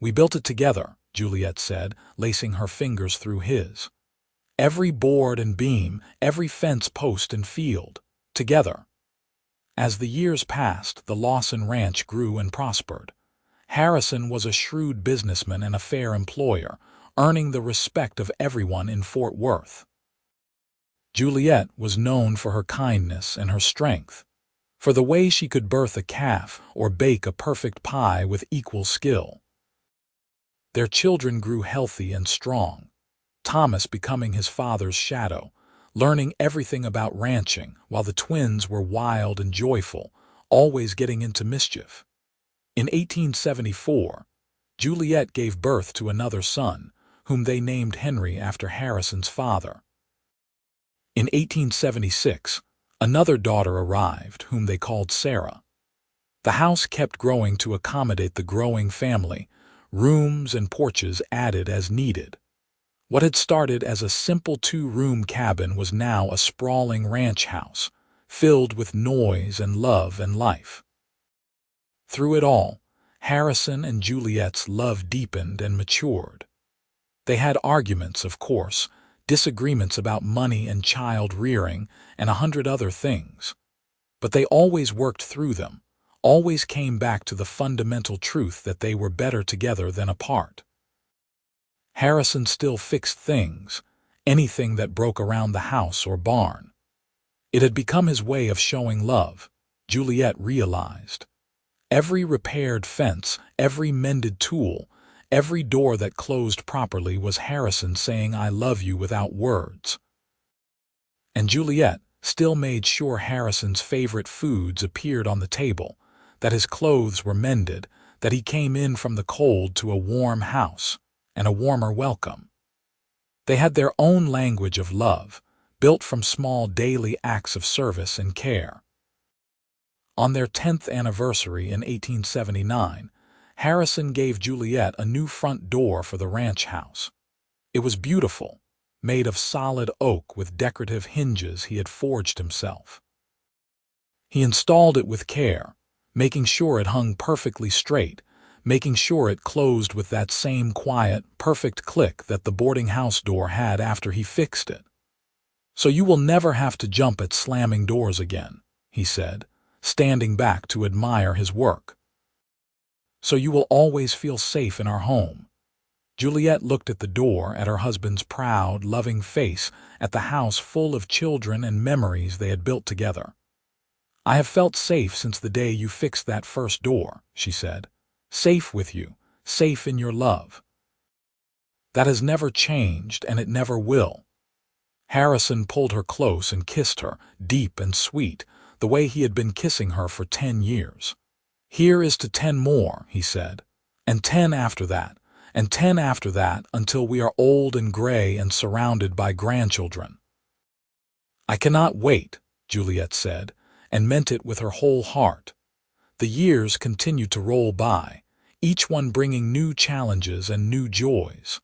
We built it together, Juliet said, lacing her fingers through his. Every board and beam, every fence post and field, together. As the years passed, the Lawson Ranch grew and prospered. Harrison was a shrewd businessman and a fair employer, earning the respect of everyone in Fort Worth. Juliet was known for her kindness and her strength, for the way she could birth a calf or bake a perfect pie with equal skill. Their children grew healthy and strong, Thomas becoming his father's shadow, learning everything about ranching, while the twins were wild and joyful, always getting into mischief. In 1874, Juliet gave birth to another son, whom they named Henry after Harrison's father. In 1876, another daughter arrived, whom they called Sarah. The house kept growing to accommodate the growing family, rooms and porches added as needed. What had started as a simple two-room cabin was now a sprawling ranch house, filled with noise and love and life. Through it all, Harrison and Juliet's love deepened and matured. They had arguments, of course, disagreements about money and child-rearing and 100 other things. But they always worked through them, always came back to the fundamental truth that they were better together than apart. Harrison still fixed things, anything that broke around the house or barn. It had become his way of showing love, Juliet realized. Every repaired fence, every mended tool, every door that closed properly was Harrison saying "I love you" without words. And Juliet still made sure Harrison's favorite foods appeared on the table, that his clothes were mended, that he came in from the cold to a warm house and a warmer welcome. They had their own language of love, built from small daily acts of service and care. On their 10th anniversary in 1879, Harrison gave Juliet a new front door for the ranch house. It was beautiful, made of solid oak with decorative hinges he had forged himself. He installed it with care, making sure it hung perfectly straight, making sure it closed with that same quiet, perfect click that the boarding house door had after he fixed it. "So you will never have to jump at slamming doors again," he said, standing back to admire his work. "So you will always feel safe in our home." Juliet looked at the door, at her husband's proud, loving face, at the house full of children and memories they had built together. "I have felt safe since the day you fixed that first door," she said. "Safe with you, safe in your love. That has never changed, and it never will." Harrison pulled her close and kissed her, deep and sweet, the way he had been kissing her for 10 years. "Here is to 10 more," he said, "and 10 after that, and 10 after that, until we are old and gray and surrounded by grandchildren." "I cannot wait," Juliet said, and meant it with her whole heart. The years continued to roll by, each one bringing new challenges and new joys.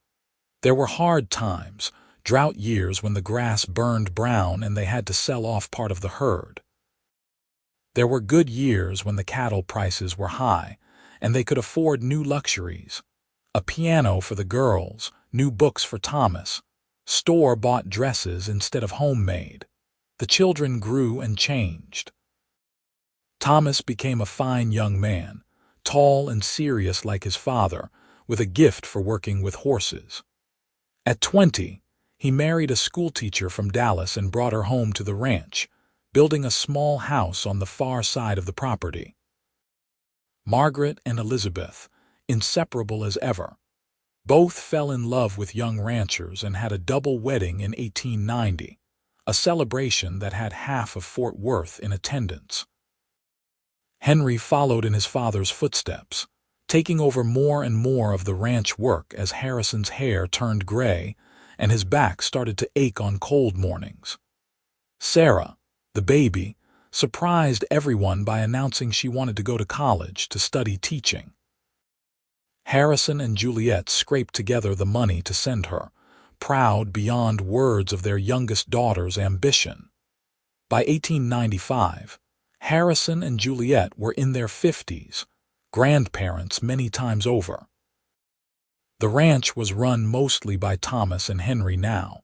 There were hard times, drought years when the grass burned brown and they had to sell off part of the herd. There were good years when the cattle prices were high and they could afford new luxuries. A piano for the girls, new books for Thomas, store-bought dresses instead of homemade. The children grew and changed. Thomas became a fine young man, tall and serious like his father, with a gift for working with horses. At 20, he married a schoolteacher from Dallas and brought her home to the ranch, building a small house on the far side of the property. Margaret and Elizabeth, inseparable as ever, both fell in love with young ranchers and had a double wedding in 1890, a celebration that had half of Fort Worth in attendance. Henry followed in his father's footsteps, taking over more and more of the ranch work as Harrison's hair turned gray and his back started to ache on cold mornings. Sarah, the baby, surprised everyone by announcing she wanted to go to college to study teaching. Harrison and Juliet scraped together the money to send her, proud beyond words of their youngest daughter's ambition. By 1895, Harrison and Juliet were in their 50s, grandparents many times over. The ranch was run mostly by Thomas and Henry now,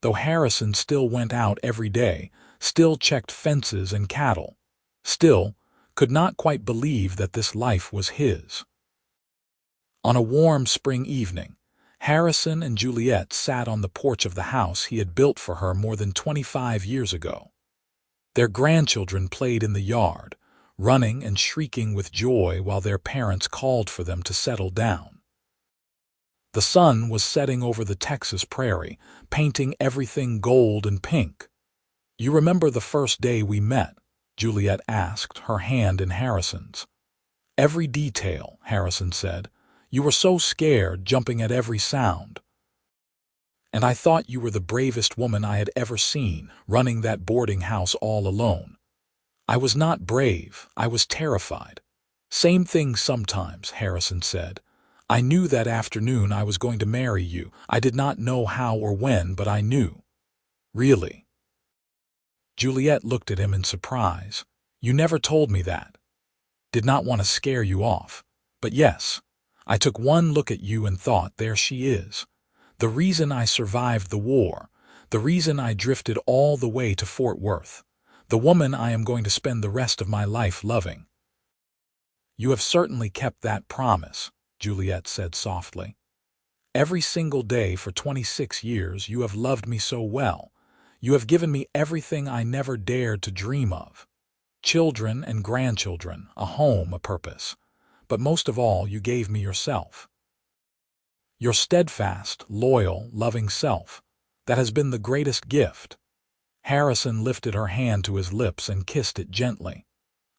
though Harrison still went out every day, still checked fences and cattle, still could not quite believe that this life was his. On a warm spring evening, Harrison and Juliet sat on the porch of the house he had built for her more than 25 years ago. Their grandchildren played in the yard, running and shrieking with joy while their parents called for them to settle down. The sun was setting over the Texas prairie, painting everything gold and pink. "You remember the first day we met?" Juliet asked, her hand in Harrison's. "Every detail," Harrison said. "You were so scared, jumping at every sound. And I thought you were the bravest woman I had ever seen, running that boarding house all alone." "I was not brave, I was terrified." "Same thing sometimes," Harrison said. "I knew that afternoon I was going to marry you. I did not know how or when, but I knew." "Really?" Juliet looked at him in surprise. "You never told me that." "Did not want to scare you off. But yes, I took one look at you and thought, there she is. The reason I survived the war, the reason I drifted all the way to Fort Worth, the woman I am going to spend the rest of my life loving." "You have certainly kept that promise," Juliet said softly. "Every single day for 26 years you have loved me so well. You have given me everything I never dared to dream of. Children and grandchildren, a home, a purpose. But most of all, you gave me yourself. Your steadfast, loyal, loving self. That has been the greatest gift." Harrison lifted her hand to his lips and kissed it gently.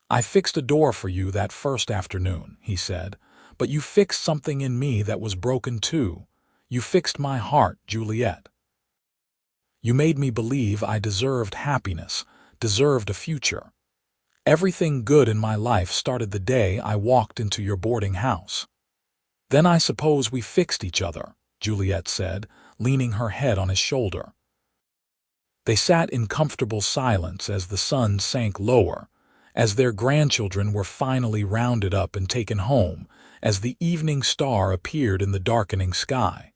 "I fixed a door for you that first afternoon," he said, "but you fixed something in me that was broken too. You fixed my heart, Juliet. You made me believe I deserved happiness, deserved a future. Everything good in my life started the day I walked into your boarding house." "Then I suppose we fixed each other," Juliet said, leaning her head on his shoulder. They sat in comfortable silence as the sun sank lower, as their grandchildren were finally rounded up and taken home, as the evening star appeared in the darkening sky.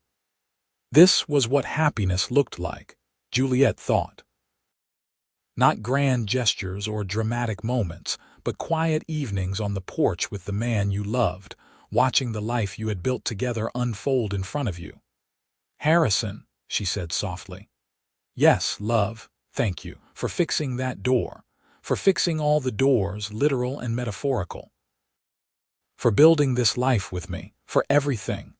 This was what happiness looked like, Juliet thought. Not grand gestures or dramatic moments, but quiet evenings on the porch with the man you loved, watching the life you had built together unfold in front of you. "Harrison," she said softly. "Yes, love, thank you for fixing that door, for fixing all the doors, literal and metaphorical. For building this life with me, for everything.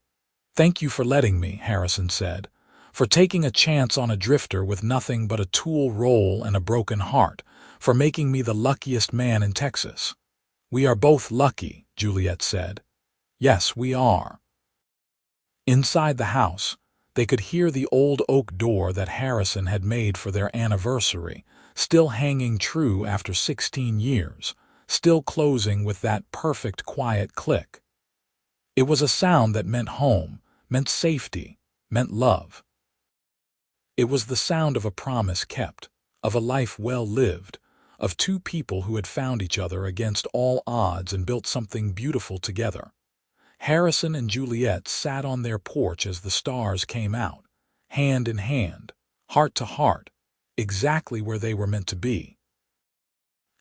Thank you for letting me," Harrison said, "for taking a chance on a drifter with nothing but a tool roll and a broken heart, for making me the luckiest man in Texas." "We are both lucky," Juliet said. "Yes, we are." Inside the house, they could hear the old oak door that Harrison had made for their anniversary, still hanging true after 16 years, still closing with that perfect quiet click. It was a sound that meant home, meant safety, meant love. It was the sound of a promise kept, of a life well lived, of two people who had found each other against all odds and built something beautiful together. Harrison and Juliet sat on their porch as the stars came out, hand in hand, heart to heart, exactly where they were meant to be.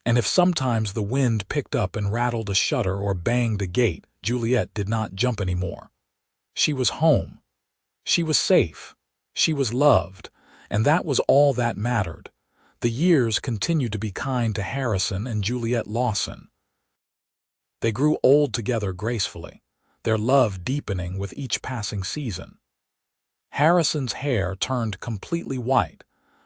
And if sometimes the wind picked up and rattled a shutter or banged a gate, Juliet did not jump anymore. She was home. She was safe. She was loved, and that was all that mattered. The years continued to be kind to Harrison and Juliet Lawson. They grew old together gracefully, their love deepening with each passing season. Harrison's hair turned completely white,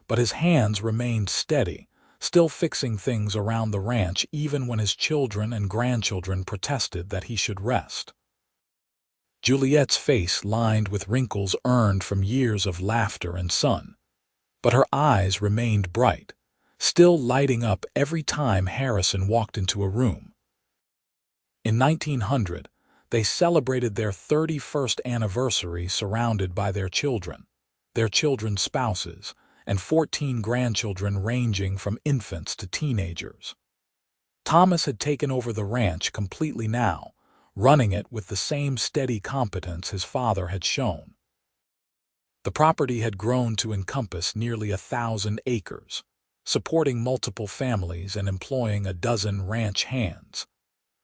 but his hands remained steady, still fixing things around the ranch even when his children and grandchildren protested that he should rest. Juliet's face lined with wrinkles earned from years of laughter and sun, but her eyes remained bright, still lighting up every time Harrison walked into a room. In 1900, they celebrated their 31st anniversary surrounded by their children's spouses, and 14 grandchildren ranging from infants to teenagers. Thomas had taken over the ranch completely now, running it with the same steady competence his father had shown. The property had grown to encompass nearly 1,000 acres, supporting multiple families and employing a dozen ranch hands.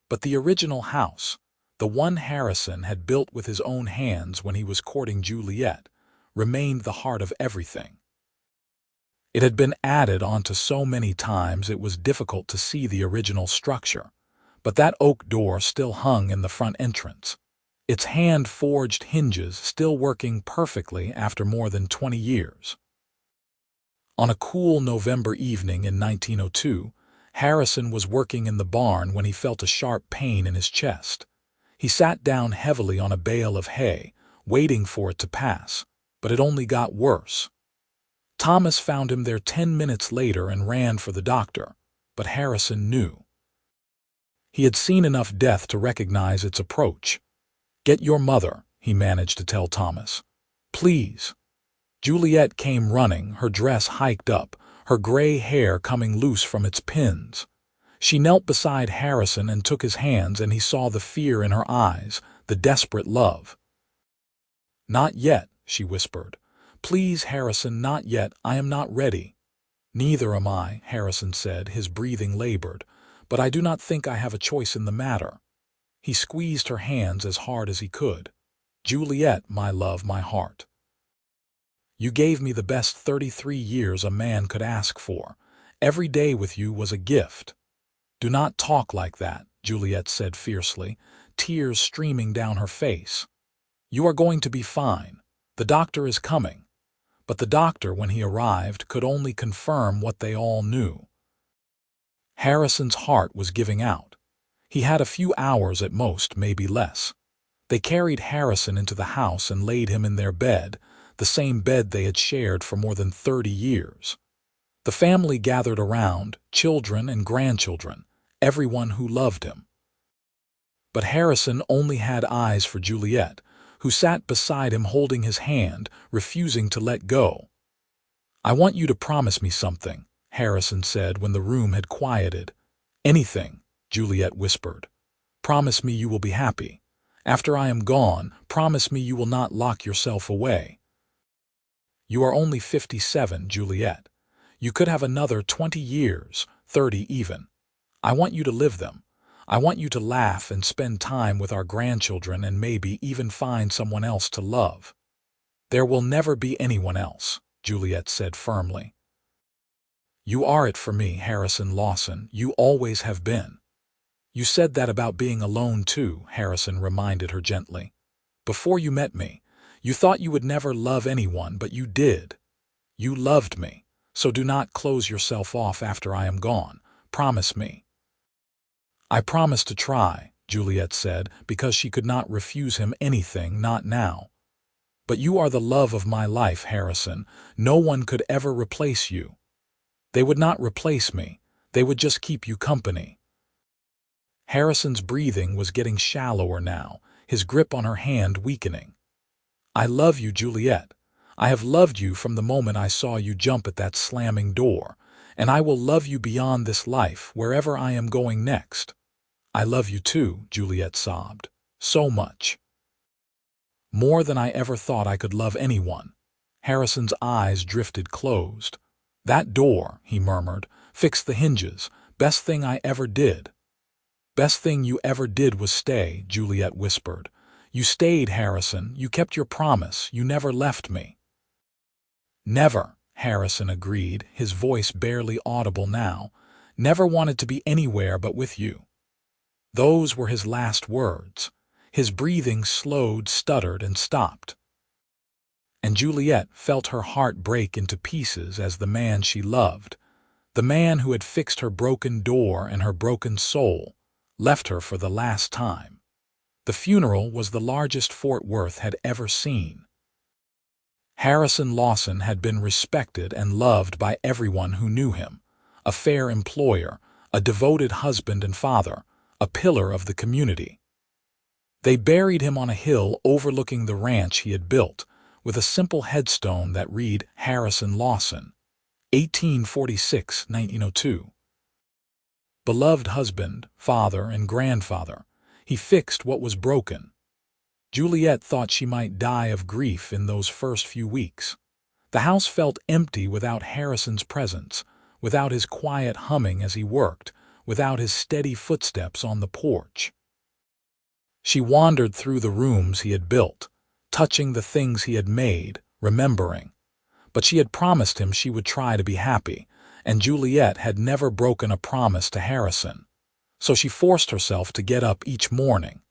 But the original house, the one Harrison had built with his own hands when he was courting Juliet, remained the heart of everything. It had been added onto so many times it was difficult to see the original structure, but that oak door still hung in the front entrance, its hand-forged hinges still working perfectly after more than 20 years. On a cool November evening in 1902, Harrison was working in the barn when he felt a sharp pain in his chest. He sat down heavily on a bale of hay, waiting for it to pass, but it only got worse. Thomas found him there 10 minutes later and ran for the doctor, but Harrison knew. He had seen enough death to recognize its approach. "Get your mother," he managed to tell Thomas. "Please." Juliet came running, her dress hiked up, her gray hair coming loose from its pins. She knelt beside Harrison and took his hands, and he saw the fear in her eyes, the desperate love. "Not yet," she whispered. "Please, Harrison, not yet. I am not ready." "Neither am I," Harrison said, his breathing labored, "but I do not think I have a choice in the matter." He squeezed her hands as hard as he could. "Juliet, my love, my heart. You gave me the best 33 years a man could ask for. Every day with you was a gift." "Do not talk like that," Juliet said fiercely, tears streaming down her face. "You are going to be fine. The doctor is coming." But the doctor, when he arrived, could only confirm what they all knew. Harrison's heart was giving out. He had a few hours at most, maybe less. They carried Harrison into the house and laid him in their bed, the same bed they had shared for more than 30 years. The family gathered around, children and grandchildren, everyone who loved him. But Harrison only had eyes for Juliet, who sat beside him holding his hand, refusing to let go. "I want you to promise me something," Harrison said when the room had quieted. "Anything," Juliet whispered. "Promise me you will be happy. After I am gone, promise me you will not lock yourself away." "You are only 57, Juliet. You could have another 20 years, 30 even. I want you to live them. I want you to laugh and spend time with our grandchildren and maybe even find someone else to love." "There will never be anyone else," Juliet said firmly. "You are it for me, Harrison Lawson. You always have been." "You said that about being alone too," Harrison reminded her gently. "Before you met me, you thought you would never love anyone, but you did. You loved me, so do not close yourself off after I am gone. Promise me." "I promise to try," Juliet said, because she could not refuse him anything, not now. "But you are the love of my life, Harrison. No one could ever replace you." "They would not replace me. They would just keep you company." Harrison's breathing was getting shallower now, his grip on her hand weakening. "I love you, Juliet. I have loved you from the moment I saw you jump at that slamming door, and I will love you beyond this life, wherever I am going next." "I love you too," Juliet sobbed. "So much. More than I ever thought I could love anyone." Harrison's eyes drifted closed. "That door," he murmured, "fix the hinges. Best thing I ever did." "Best thing you ever did was stay," Juliet whispered. "You stayed, Harrison. You kept your promise. You never left me." "Never," Harrison agreed, his voice barely audible now. "Never wanted to be anywhere but with you." Those were his last words. His breathing slowed, stuttered, and stopped. And Juliet felt her heart break into pieces as the man she loved, the man who had fixed her broken door and her broken soul, left her for the last time. The funeral was the largest Fort Worth had ever seen. Harrison Lawson had been respected and loved by everyone who knew him, a fair employer, a devoted husband and father, a pillar of the community. They buried him on a hill overlooking the ranch he had built, with a simple headstone that read Harrison Lawson, 1846–1902. Beloved husband, father, and grandfather, he fixed what was broken. Juliet thought she might die of grief in those first few weeks. The house felt empty without Harrison's presence, without his quiet humming as he worked, without his steady footsteps on the porch. She wandered through the rooms he had built, touching the things he had made, remembering. But she had promised him she would try to be happy, and Juliet had never broken a promise to Harrison. So she forced herself to get up each morning.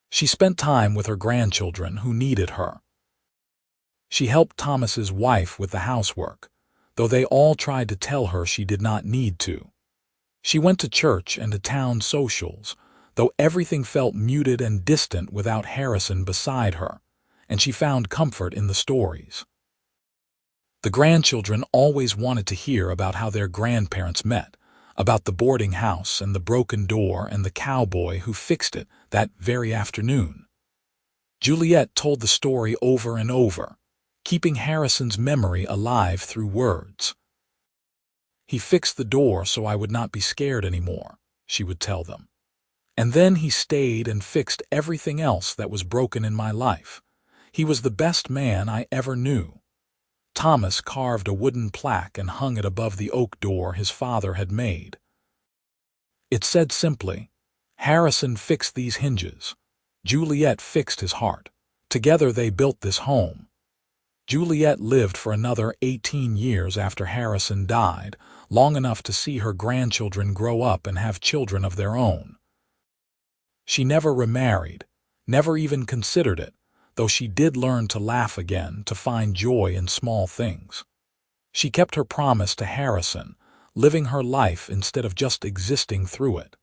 She spent time with her grandchildren who needed her. She helped Thomas's wife with the housework, though they all tried to tell her she did not need to. She went to church and to town socials, though everything felt muted and distant without Harrison beside her, and she found comfort in the stories. The grandchildren always wanted to hear about how their grandparents met, about the boarding house and the broken door and the cowboy who fixed it that very afternoon. Juliet told the story over and over, keeping Harrison's memory alive through words. "He fixed the door so I would not be scared anymore," she would tell them. "And then he stayed and fixed everything else that was broken in my life. He was the best man I ever knew." Thomas carved a wooden plaque and hung it above the oak door his father had made. It said simply, "Harrison fixed these hinges. Juliet fixed his heart. Together they built this home." Juliet lived for another 18 years after Harrison died, long enough to see her grandchildren grow up and have children of their own. She never remarried, never even considered it, though she did learn to laugh again, to find joy in small things. She kept her promise to Harrison, living her life instead of just existing through it.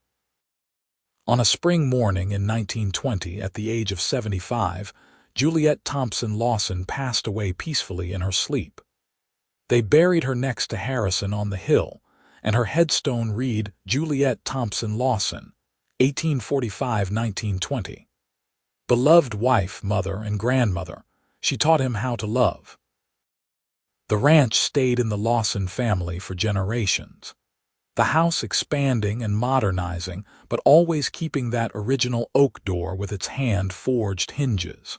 On a spring morning in 1920, at the age of 75, Juliet Thompson Lawson passed away peacefully in her sleep. They buried her next to Harrison on the hill, and her headstone read Juliet Thompson Lawson, 1845–1920. Beloved wife, mother, and grandmother, she taught him how to love. The ranch stayed in the Lawson family for generations. The house expanding and modernizing, but always keeping that original oak door with its hand-forged hinges.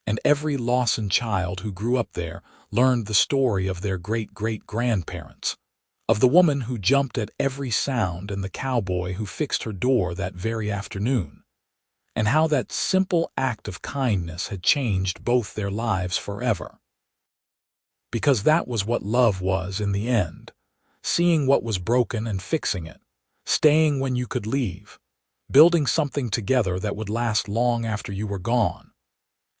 And every Lawson child who grew up there learned the story of their great-great-grandparents, of the woman who jumped at every sound and the cowboy who fixed her door that very afternoon, and how that simple act of kindness had changed both their lives forever. Because that was what love was in the end, seeing what was broken and fixing it, staying when you could leave, building something together that would last long after you were gone.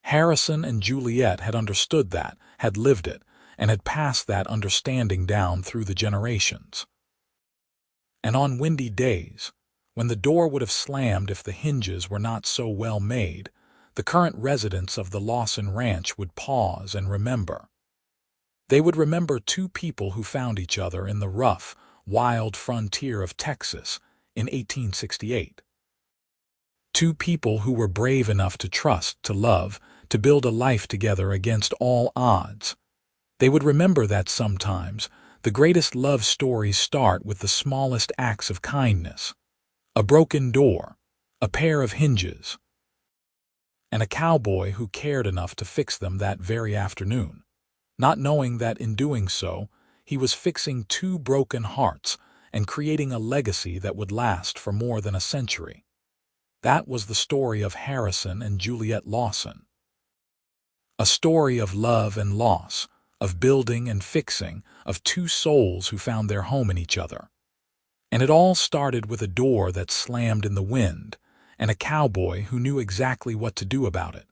Harrison and Juliet had understood that, had lived it, and had passed that understanding down through the generations. And on windy days, when the door would have slammed if the hinges were not so well made, the current residents of the Lawson Ranch would pause and remember. They would remember two people who found each other in the rough, wild frontier of Texas in 1868. Two people who were brave enough to trust, to love, to build a life together against all odds. They would remember that sometimes the greatest love stories start with the smallest acts of kindness. A broken door, a pair of hinges, and a cowboy who cared enough to fix them that very afternoon, not knowing that in doing so, he was fixing two broken hearts and creating a legacy that would last for more than a century. That was the story of Harrison and Juliet Lawson. A story of love and loss, of building and fixing, of two souls who found their home in each other. And it all started with a door that slammed in the wind, and a cowboy who knew exactly what to do about it.